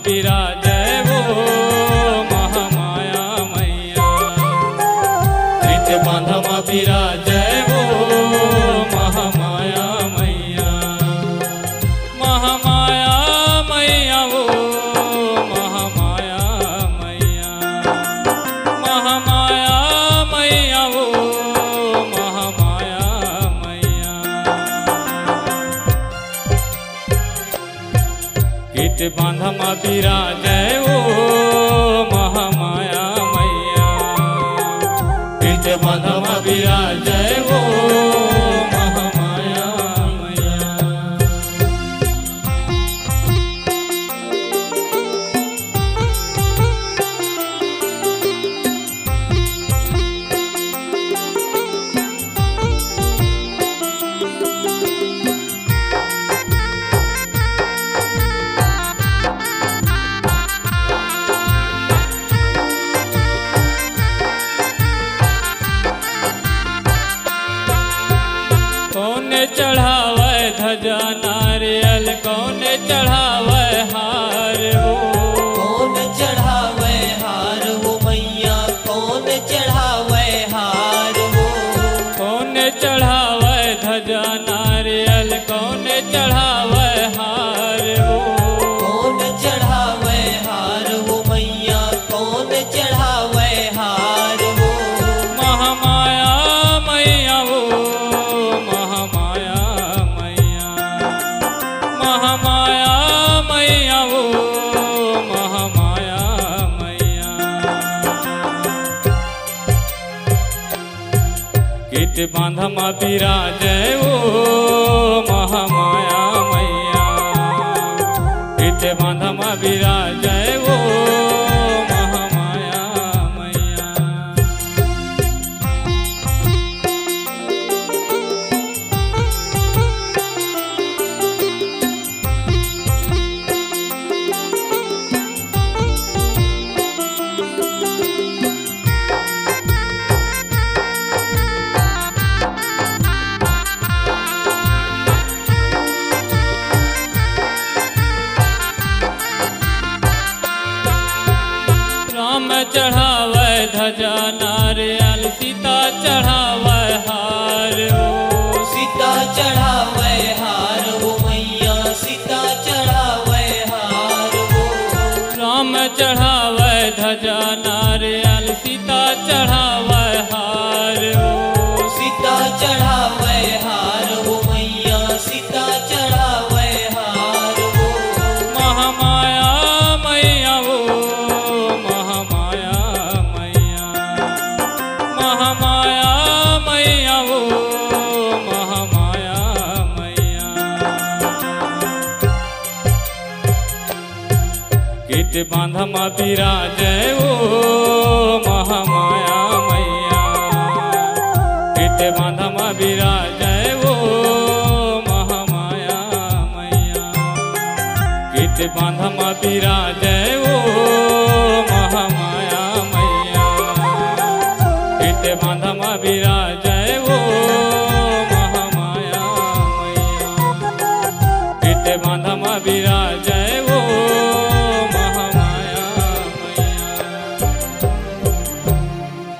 बिराजय वो महामाया मैया। कृत बांधमा बिराजय वो महामाया मैया। महामाया मैया वो महामाया मैया। महामाया मैया वो महामाया मैया। कृत बांधमा बिराजय वो महामाया मैया। कृत बांधमा बिराजय वो महामाया मैया। कौन चढ़ावे ध्वजा नारियल कौन चढ़ावे हार वो। कौन चढ़ावे हार वो मैया कौन चढ़ावे हार वो। कौन चढ़ावे ध्वजा नारियल कौन चढ़ावे हार वो। कौन चढ़ावे हार वो मैया कौन चढ़ावे हार वो। महामाया मैया वो महामाया मैया। महामाया मैया वो महामाया मैया। कृत बांधमा बिराजय वो महामाया मैया। कृत बांधमा बिराजय वो महामाया मैया। राम चढ़ावे ध्वजा नारियल सीता चढ़ावे हार वो। सीता चढ़ावे हार वो मैया सीता चढ़ावे हार वो। राम चढ़ावे ध्वजा नारियल सीता चढ़ावे हार वो। सीता चढ़ावे हार वो मैया सीता चढ़ावे हार वो। महामाया मैया वो महामाया मैया। महामाया मैया वो महामाया मैया। कृत बांधमा बिराजय वो महामाया मैया। कृत बांधमा बिराजय वो महामाया मैया। कृत बांधमा बिराजय वो महामाया मैया। कृत बांधमा बिराजय वो महामाया मैया। कृत बांधमा बिराजय